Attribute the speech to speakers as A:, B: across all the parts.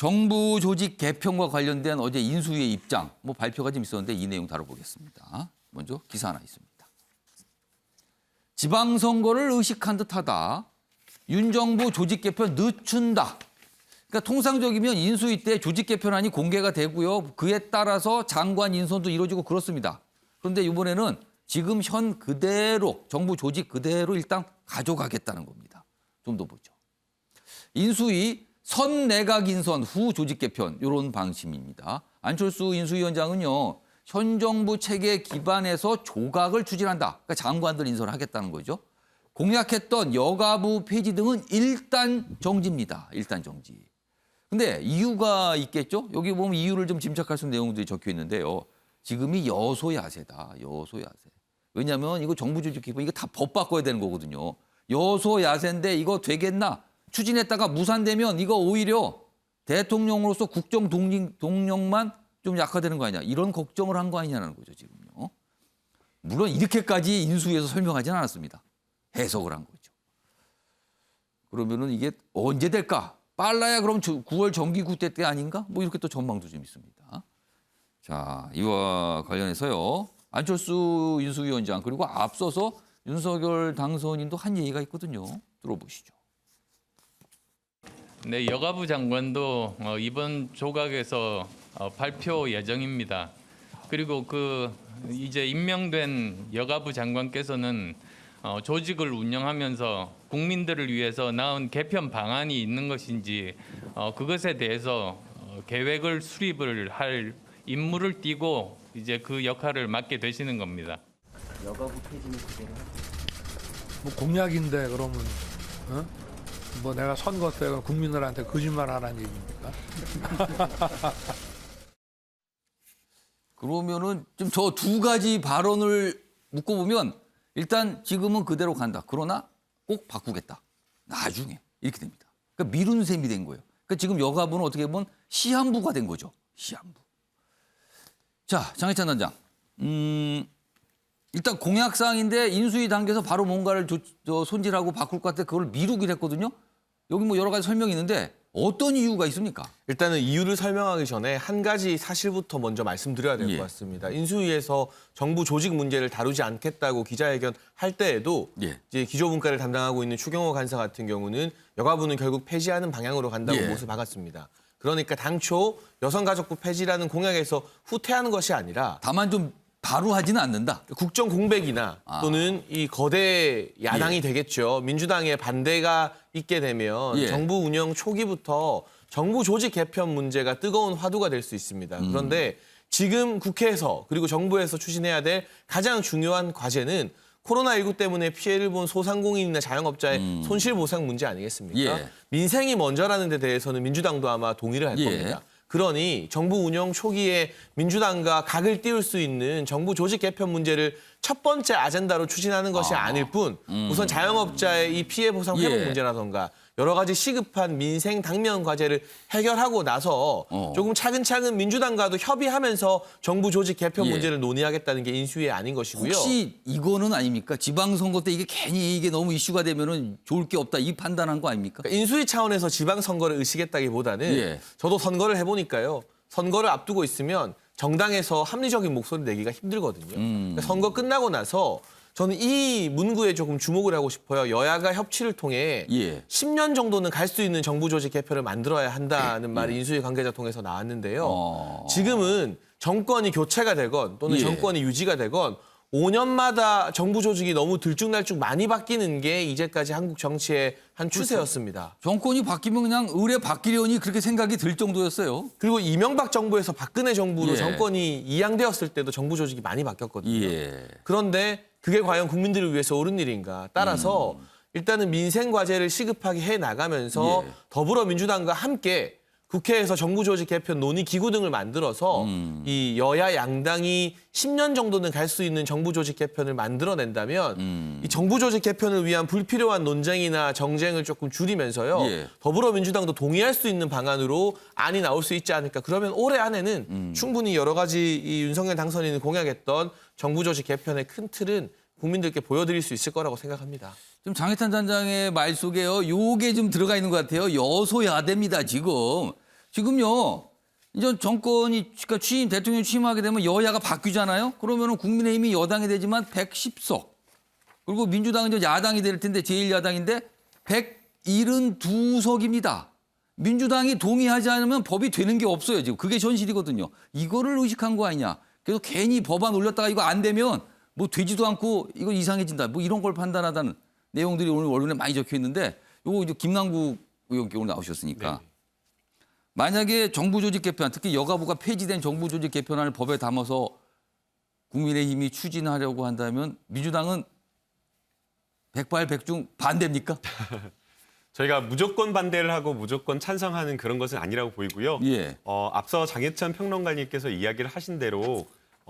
A: 정부 조직 개편과 관련된 어제 인수위의 입장 발표가 좀 있었는데 이 내용 다뤄보겠습니다. 먼저 기사 하나 있습니다. 지방선거를 의식한 듯하다. 윤 정부 조직 개편 늦춘다. 그러니까 통상적이면 인수위 때 조직 개편안이 공개가 되고요. 그에 따라서 장관 인선도 이루어지고 그렇습니다. 그런데 이번에는 지금 현 그대로 정부 조직 그대로 일단 가져가겠다는 겁니다. 좀 더 보죠. 인수위 선 내각 인선 후 조직 개편 이런 방침입니다. 안철수 인수위원장은요. 현 정부 체계 기반에서 조각을 추진한다. 그러니까 장관들 인선을 하겠다는 거죠. 공약했던 여가부 폐지 등은 일단 정지입니다. 일단 정지. 근데 이유가 있겠죠? 여기 보면 이유를 좀 짐작할 수 있는 내용들이 적혀 있는데요. 지금이 여소야세다. 여소야세. 왜냐하면 이거 정부 조직 개편 이거 다 법 바꿔야 되는 거거든요. 여소야세인데 이거 되겠나? 추진했다가 무산되면 이거 오히려 대통령으로서 국정 동력만 좀 약화되는 거 아니냐. 이런 걱정을 한 거 아니냐는 거죠, 지금요. 물론 이렇게까지 인수위에서 설명하지는 않았습니다. 해석을 한 거죠. 그러면은 이게 언제 될까? 빨라야 그럼 9월 정기국 때 아닌가? 이렇게 또 전망도 좀 있습니다. 자, 이와 관련해서요. 안철수 인수위원장 그리고 앞서서 윤석열 당선인도 한 얘기가 있거든요. 들어보시죠.
B: 네, 여가부 장관도 이번 조각에서 발표 예정입니다. 그리고 이제 임명된 여가부 장관께서는 조직을 운영하면서 국민들을 위해서 나온 개편 방안이 있는 것인지 그것에 대해서 계획을 수립을 할 임무를 띠고 이제 그 역할을 맡게 되시는 겁니다.
C: 여가부 폐지는 그대로
D: 공약인데 그러면 내가 선거 때 국민들한테 거짓말하라는 얘기입니까?
A: 그러면은 좀 저 두 가지 발언을 묶어보면 일단 지금은 그대로 간다. 그러나 꼭 바꾸겠다. 나중에 이렇게 됩니다. 그러니까 미룬 셈이 된 거예요. 그러니까 지금 여가부는 어떻게 보면 시한부가 된 거죠. 시한부. 자, 장해찬 단장. 일단 공약사항인데 인수위 단계에서 바로 뭔가를 손질하고 바꿀 것 같아 그걸 미루기로 했거든요. 여기 여러 가지 설명이 있는데 어떤 이유가 있습니까?
E: 일단은 이유를 설명하기 전에 한 가지 사실부터 먼저 말씀드려야 될 것 같습니다. 인수위에서 정부 조직 문제를 다루지 않겠다고 기자회견 할 때에도 이제 기조문과를 담당하고 있는 추경호 간사 같은 경우는 여가부는 결국 폐지하는 방향으로 간다고 못을 박았습니다. 그러니까 당초 여성가족부 폐지라는 공약에서 후퇴하는 것이 아니라
A: 다만 좀 바로 하지는 않는다.
E: 국정 공백이나 또는 이 거대 야당이 되겠죠. 민주당의 반대가 있게 되면 정부 운영 초기부터 정부 조직 개편 문제가 뜨거운 화두가 될 수 있습니다. 그런데 지금 국회에서 그리고 정부에서 추진해야 될 가장 중요한 과제는 코로나19 때문에 피해를 본 소상공인이나 자영업자의 손실보상 문제 아니겠습니까? 민생이 먼저라는 데 대해서는 민주당도 아마 동의를 할 겁니다. 그러니 정부 운영 초기에 민주당과 각을 띄울 수 있는 정부 조직 개편 문제를 첫 번째 아젠다로 추진하는 것이 아닐 뿐 우선 자영업자의 이 피해 보상 회복 문제라던가 여러 가지 시급한 민생 당면 과제를 해결하고 나서 조금 차근차근 민주당과도 협의하면서 정부 조직 개편 문제를 논의하겠다는 게 인수위 아닌 것이고요.
A: 혹시 이거는 아닙니까? 지방선거 때 이게 괜히 이게 너무 이슈가 되면은 좋을 게 없다 이 판단한 거 아닙니까?
E: 그러니까 인수위 차원에서 지방선거를 의식했다기보다는 저도 선거를 해보니까요. 선거를 앞두고 있으면 정당에서 합리적인 목소리 내기가 힘들거든요. 그러니까 선거 끝나고 나서 저는 이 문구에 조금 주목을 하고 싶어요. 여야가 협치를 통해 10년 정도는 갈 수 있는 정부 조직 개편을 만들어야 한다는 말이 인수위 관계자 통해서 나왔는데요. 지금은 정권이 교체가 되건 또는 정권이 유지가 되건 5년마다 정부 조직이 너무 들쭉날쭉 많이 바뀌는 게 이제까지 한국 정치의 한 추세였습니다.
A: 정권이 바뀌면 그냥 의뢰 바뀌려니 그렇게 생각이 들 정도였어요.
E: 그리고 이명박 정부에서 박근혜 정부로 정권이 이양되었을 때도 정부 조직이 많이 바뀌었거든요. 그런데 그게 과연 국민들을 위해서 옳은 일인가? 따라서 일단은 민생 과제를 시급하게 해나가면서 더불어민주당과 함께 국회에서 정부 조직 개편 논의 기구 등을 만들어서 이 여야 양당이 10년 정도는 갈 수 있는 정부 조직 개편을 만들어낸다면 이 정부 조직 개편을 위한 불필요한 논쟁이나 정쟁을 조금 줄이면서요. 더불어민주당도 동의할 수 있는 방안으로 안이 나올 수 있지 않을까. 그러면 올해 안에는 충분히 여러 가지 이 윤석열 당선인이 공약했던 정부 조직 개편의 큰 틀은 국민들께 보여드릴 수 있을 거라고 생각합니다.
A: 좀 장해찬 단장의 말 속에요. 요게 좀 들어가 있는 것 같아요. 여소야대입니다, 지금. 지금요. 이제 정권이 그러니까 대통령 취임하게 되면 여야가 바뀌잖아요. 그러면은 국민의힘이 여당이 되지만 110석. 그리고 민주당은 이제 야당이 될 텐데 제1야당인데 172석입니다. 민주당이 동의하지 않으면 법이 되는 게 없어요. 지금 그게 현실이거든요. 이거를 의식한 거 아니냐. 그래서 괜히 법안 올렸다가 이거 안 되면 뭐 되지도 않고 이거 이상해진다. 뭐 이런 걸 판단하다는 내용들이 오늘 언론에 많이 적혀 있는데 요거 이제 김남국 의원께 오늘 나오셨으니까
E: 네.
A: 만약에 정부 조직 개편, 특히 여가부가 폐지된 정부 조직 개편안을 법에 담아서 국민의힘이 추진하려고 한다면 민주당은 백발백중 반대입니까?
F: 저희가 무조건 반대를 하고 무조건 찬성하는 그런 것은 아니라고 보이고요.
A: 예.
F: 앞서 장혜찬 평론가님께서 이야기를 하신 대로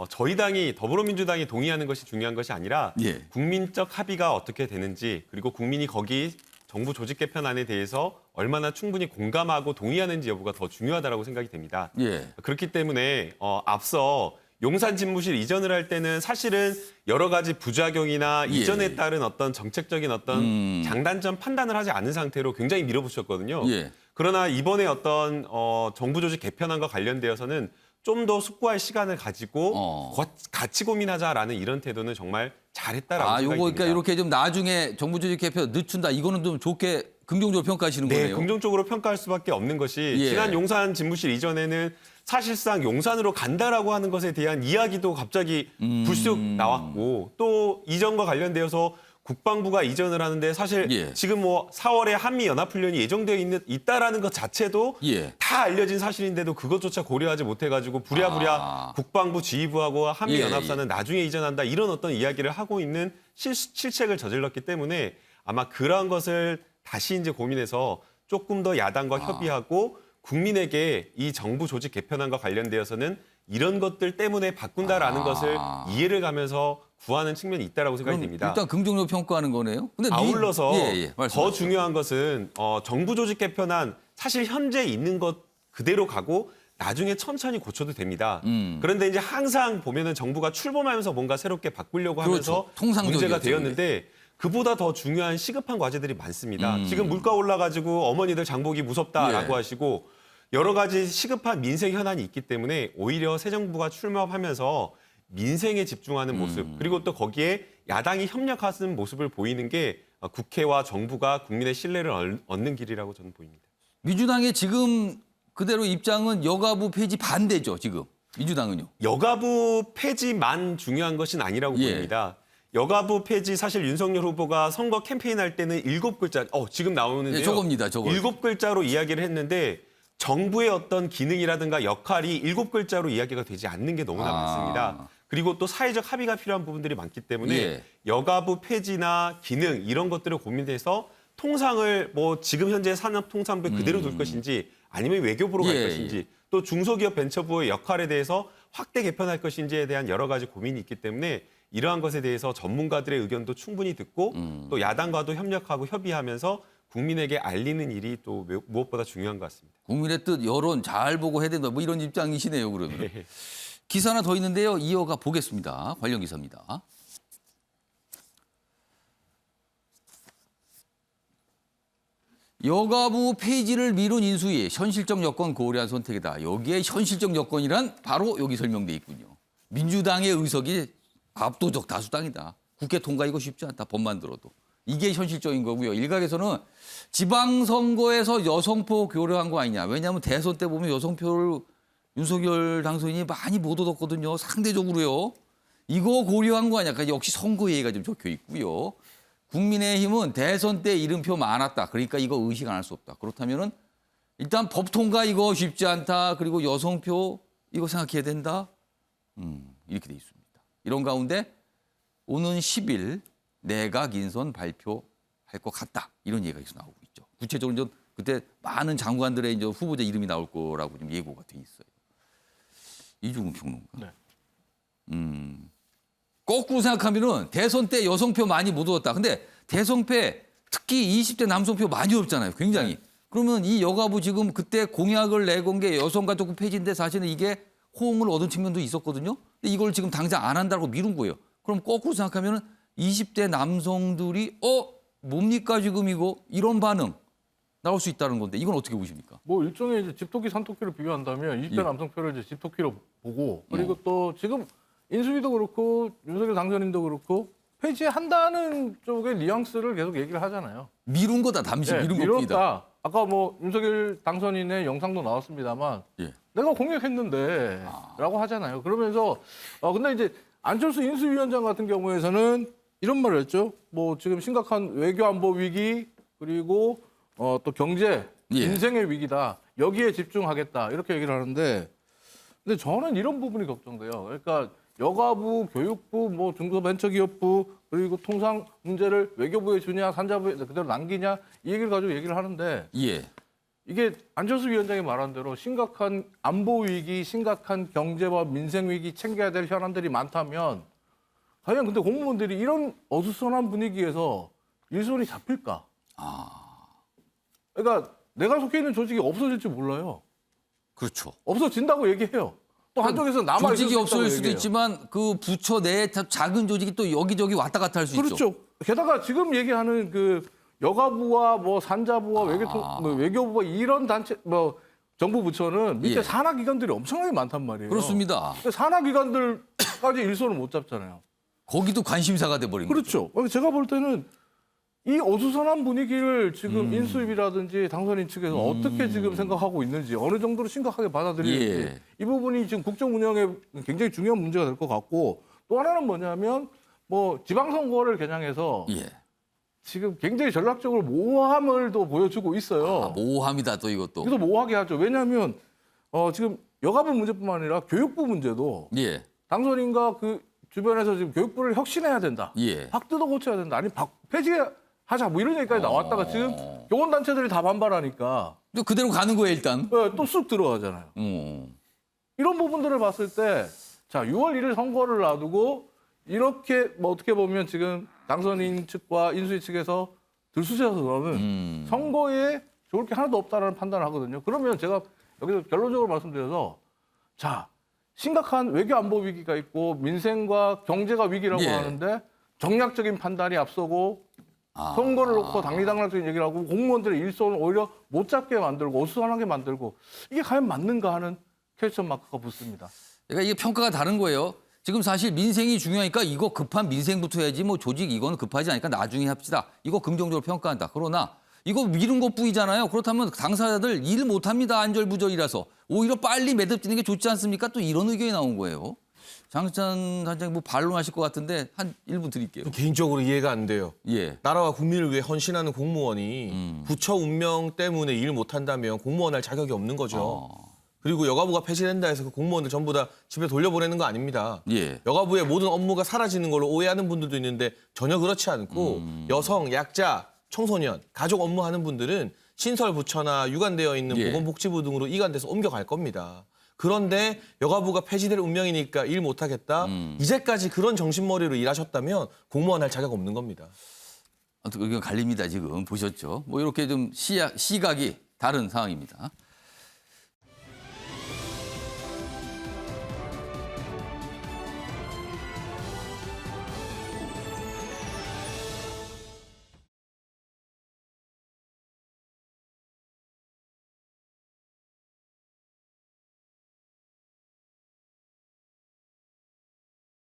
F: 저희 당이 더불어민주당이 동의하는 것이 중요한 것이 아니라
A: 예.
F: 국민적 합의가 어떻게 되는지 그리고 국민이 거기 정부 조직 개편안에 대해서 얼마나 충분히 공감하고 동의하는지 여부가 더 중요하다고 생각이 됩니다.
A: 예.
F: 그렇기 때문에 앞서 용산 집무실 이전을 할 때는 사실은 여러 가지 부작용이나
A: 예.
F: 이전에 따른 어떤 정책적인 어떤 장단점 판단을 하지 않은 상태로 굉장히 밀어붙였거든요.
A: 예.
F: 그러나 이번에 어떤 정부 조직 개편안과 관련되어서는 좀 더 숙고할 시간을 가지고 같이 고민하자라는 이런 태도는 정말 잘했다라고 생각이
A: 요거
F: 듭니다.
A: 그러니까 이렇게 좀 나중에 정부 조직 개편 늦춘다. 이거는 좀 좋게 긍정적으로 평가하시는
F: 네,
A: 거네요.
F: 긍정적으로 평가할 수밖에 없는 것이
A: 예.
F: 지난 용산 집무실 이전에는 사실상 용산으로 간다라고 하는 것에 대한 이야기도 갑자기 불쑥 나왔고 또 이전과 관련되어서 국방부가 이전을 하는데 사실
A: 예.
F: 지금 뭐 4월에 한미연합훈련이 예정되어 있다라는 것 자체도
A: 예.
F: 다 알려진 사실인데도 그것조차 고려하지 못해가지고 부랴부랴 국방부 지휘부하고 한미연합사는 나중에 이전한다 이런 어떤 이야기를 하고 있는 실책을 저질렀기 때문에 아마 그러한 것을 다시 이제 고민해서 조금 더 야당과 협의하고 국민에게 이 정부 조직 개편안과 관련되어서는 이런 것들 때문에 바꾼다라는 것을 이해를 가면서 구하는 측면이 있다라고 생각이
A: 그럼
F: 됩니다.
A: 일단 긍정적으로 평가하는 거네요. 근데
F: 아울러서 더
A: 말씀하세요.
F: 중요한 것은 정부 조직 개편안 사실 현재 있는 것 그대로 가고 나중에 천천히 고쳐도 됩니다. 그런데 이제 항상 보면은 정부가 출범하면서 뭔가 새롭게 바꾸려고 하면서
A: 그렇죠. 통상적이었죠,
F: 문제가 되었는데 그보다 더 중요한 시급한 과제들이 많습니다. 지금 물가 올라가지고 어머니들 장보기 무섭다라고
A: 예.
F: 하시고 여러 가지 시급한 민생 현안이 있기 때문에 오히려 새 정부가 출범하면서 민생에 집중하는 모습 그리고 또 거기에 야당이 협력하는 모습을 보이는 게 국회와 정부가 국민의 신뢰를 얻는 길이라고 저는 보입니다.
A: 민주당의 지금 그대로 입장은 여가부 폐지 반대죠. 지금 민주당은요.
F: 여가부 폐지만 중요한 것은 아니라고
A: 예.
F: 보입니다. 여가부 폐지 사실 윤석열 후보가 선거 캠페인할 때는 7글자 지금 나오는데요.
A: 예, 저겁니다. 저거.
F: 7글자로 이야기를 했는데 정부의 어떤 기능이라든가 역할이 7글자로 이야기가 되지 않는 게 너무나 많습니다. 그리고 또 사회적 합의가 필요한 부분들이 많기 때문에
A: 예.
F: 여가부 폐지나 기능 이런 것들을 고민해서 통상을 뭐 지금 현재 산업통상부에 그대로 둘 것인지 아니면 외교부로 갈
A: 예,
F: 것인지 또 중소기업 벤처부의 역할에 대해서 확대 개편할 것인지에 대한 여러 가지 고민이 있기 때문에 이러한 것에 대해서 전문가들의 의견도 충분히 듣고 또 야당과도 협력하고 협의하면서 국민에게 알리는 일이 또 무엇보다 중요한 것 같습니다.
A: 국민의 뜻, 여론 잘 보고 해야 된다. 뭐 이런 입장이시네요. 그러면. 기사 하나 더 있는데요. 이어가 보겠습니다. 관련 기사입니다. 여가부 폐지를 미룬 인수위 현실적 여건 고려한 선택이다. 여기에 현실적 여건이란 바로 여기 설명돼 있군요. 민주당의 의석이 압도적 다수당이다. 국회 통과 이거 쉽지 않다. 법만 들어도. 이게 현실적인 거고요. 일각에서는 지방선거에서 여성표 고려한 거 아니냐. 왜냐하면 대선 때 보면 여성표를 윤석열 당선인이 많이 못 얻었거든요. 상대적으로요. 이거 고려한 거 아니야. 그러니까 역시 선거 예의가 좀 적혀 있고요. 국민의힘은 대선 때 이름표 많았다. 그러니까 이거 의식 안 할 수 없다. 그렇다면은 일단 법 통과 이거 쉽지 않다. 그리고 여성표 이거 생각해야 된다. 이렇게 돼 있습니다. 이런 가운데 오는 10일 내각 인선 발표할 것 같다. 이런 얘기가 계속 나오고 있죠. 구체적으로 좀 그때 많은 장관들의 이제 후보자 이름이 나올 거라고 좀 예고가 돼 있어요. 이중훈 평론가.
F: 네.
A: 거꾸로 생각하면은 대선 때 여성표 많이 못 얻었다. 근데 대선패 특히 20대 남성표 많이 얻었잖아요. 굉장히. 그러면 이 여가부 지금 그때 공약을 내건 게 여성가족부 폐지인데 사실은 이게 호응을 얻은 측면도 있었거든요. 근데 이걸 지금 당장 안 한다고 미룬 거예요. 그럼 거꾸로 생각하면은 20대 남성들이 뭡니까 지금 이거 이런 반응. 나올 수 있다는 건데 이건 어떻게 보십니까?
G: 뭐 일종의 이제 집토끼 산토끼를 비교한다면 20대
A: 예.
G: 남성표를 이제 집토끼로 보고 그리고 또 지금 인수위도 그렇고 윤석열 당선인도 그렇고 폐지한다는 쪽의 뉘앙스를 계속 얘기를 하잖아요.
A: 미룬 거다 담시
G: 네,
A: 미룬 겁니다.
G: 미뤘다. 아까 뭐 윤석열 당선인의 영상도 나왔습니다만
A: 예.
G: 내가 공약했는데 라고 하잖아요. 그러면서 근데 이제 안철수 인수위원장 같은 경우에는 이런 말을 했죠. 뭐 지금 심각한 외교 안보 위기 그리고 또 경제
A: 예.
G: 인생의 위기다. 여기에 집중하겠다. 이렇게 얘기를 하는데 근데 저는 이런 부분이 걱정돼요. 그러니까 여가부, 교육부, 뭐 중소벤처기업부 그리고 통상 문제를 외교부에 주냐 산자부에 그대로 남기냐 이 얘기를 가지고 얘기를 하는데
A: 예.
G: 이게 안철수 위원장이 말한 대로 심각한 안보 위기, 심각한 경제와 민생 위기 챙겨야 될 현안들이 많다면 과연 근데 공무원들이 이런 어수선한 분위기에서 일손이 잡힐까? 그러니까 내가 속해 있는 조직이 없어질지 몰라요.
A: 그렇죠.
G: 없어진다고 얘기해요. 또 한쪽에서 남아 있을
A: 조직이
G: 수
A: 없어질
G: 있다고
A: 수도
G: 얘기해요.
A: 있지만 그 부처 내에 작은 조직이 또 여기저기 왔다 갔다 할 수 있죠.
G: 그렇죠. 게다가 지금 얘기하는 그 여가부와 뭐 산자부와 뭐 외교부와 이런 단체 뭐 정부 부처는 밑에
A: 예.
G: 산하 기관들이 엄청나게 많단 말이에요.
A: 그렇습니다.
G: 근데 산하 기관들까지 일손을 못 잡잖아요.
A: 거기도 관심사가 돼 버린 거죠.
G: 그렇죠. 그래서 제가 볼 때는 이 어수선한 분위기를 지금 인수위라든지 당선인 측에서 어떻게 지금 생각하고 있는지 어느 정도로 심각하게 받아들이는지
A: 예.
G: 이 부분이 지금 국정 운영에 굉장히 중요한 문제가 될 것 같고 또 하나는 뭐냐면 뭐 지방선거를 겨냥해서
A: 예.
G: 지금 굉장히 전략적으로 모함을 또 보여주고 있어요.
A: 모함이다 또 이것도.
G: 그래서 모호하게 하죠. 왜냐하면 지금 여가부 문제뿐만 아니라 교육부 문제도
A: 예.
G: 당선인과 그 주변에서 지금 교육부를 혁신해야 된다.
A: 예.
G: 박 뜯어 고쳐야 된다. 아니 폐지하자 뭐 이런 얘기까지 나왔다가 지금 교원단체들이 다 반발하니까
A: 또 그대로 가는 거예요 일단.
G: 또 쑥 들어가잖아요. 이런 부분들을 봤을 때 자 6월 1일 선거를 놔두고 이렇게 뭐 어떻게 보면 지금 당선인 측과 인수위 측에서 들쑤셔서는 선거에 좋을 게 하나도 없다라는 판단을 하거든요. 그러면 제가 여기서 결론적으로 말씀드려서 자 심각한 외교 안보 위기가 있고 민생과 경제가 위기라고
A: 예.
G: 하는데 정략적인 판단이 앞서고 선거를 놓고 당리당략적인 얘기를 하고 공무원들의 일손을 오히려 못 잡게 만들고 어수선하게 만들고 이게 과연 맞는가 하는 퀘스천 마크가 붙습니다.
A: 그러니까 이게 평가가 다른 거예요. 지금 사실 민생이 중요하니까 이거 급한 민생부터 해야지 뭐 조직 이건 급하지 않으니까 나중에 합시다. 이거 긍정적으로 평가한다. 그러나 이거 미룬 것뿐이잖아요. 그렇다면 당사자들 일 못합니다. 안절부절이라서. 오히려 빨리 매듭지는 게 좋지 않습니까? 또 이런 의견이 나온 거예요. 장희찬 단장님 뭐 반론하실 것 같은데 한 1분 드릴게요.
E: 개인적으로 이해가 안 돼요.
A: 예.
E: 나라와 국민을 위해 헌신하는 공무원이 부처 운명 때문에 일 못한다면 공무원 할 자격이 없는 거죠. 그리고 여가부가 폐지된다 해서 그 공무원들 전부 다 집에 돌려보내는 거 아닙니다.
A: 예.
E: 여가부의 모든 업무가 사라지는 걸로 오해하는 분들도 있는데 전혀 그렇지 않고 여성, 약자, 청소년, 가족 업무하는 분들은 신설 부처나 유관되어 있는
A: 예.
E: 보건복지부 등으로 이관돼서 옮겨갈 겁니다. 그런데 여가부가 폐지될 운명이니까 일 못하겠다. 이제까지 그런 정신머리로 일하셨다면 공무원 할 자격 없는 겁니다.
A: 아무튼 의견 갈립니다 지금 보셨죠. 뭐 이렇게 좀 시각이 다른 상황입니다.